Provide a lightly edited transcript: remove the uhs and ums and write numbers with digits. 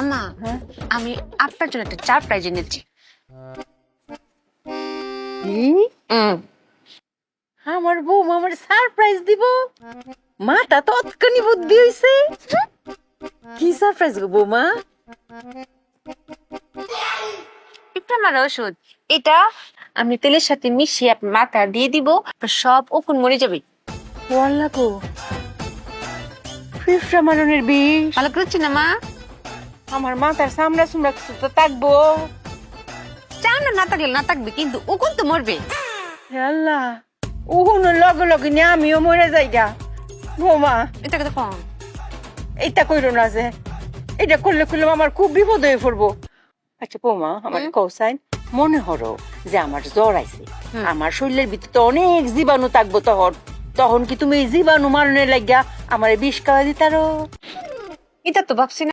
আম্মা হ্যাঁ আমি আপনার জন্য একটা সারপ্রাইজ এনেছি। কি হুম আমার বৌমা আমার সারপ্রাইজ দিব মাটা তো অতখানি বুদ্ধি হইছে কি সারপ্রাইজ গো বৌমা পিঁপড়া মারা ওষুধ এটা আমি তেলের সাথে মিশিয়ে আপনার মাথা দিয়ে দিব, আপনার সব উকুন মরে যাবে। ওয়াল্লা গো ফিফরা মারনের বিষ ভালো করছি না মা? আমার মাথার সামনে সুমরা কিছু তো থাকবো চাও না থাকলে না থাকবে, কিন্তু উকুন তো মরবে। হে আল্লাহ উহুন লগে লগে নিয়ে আমিও মরে যাই গা বৌমা এটা কথা কম। এইটা কইরো না যে এটা করলে করলে আমার খুব বিপদ হয়ে পড়বো আচ্ছা বৌমা আমার কৌসাইন মনে হলো যে আমার জ্বর আইছে আমার শরীরের ভিতরে অনেক জীবাণু থাকবো তখন তখন কি তুমি এই জীবাণু মারণের লাগিয়া আমার বিষ খাওয়া দিতারো এটা তো ভাবছি না।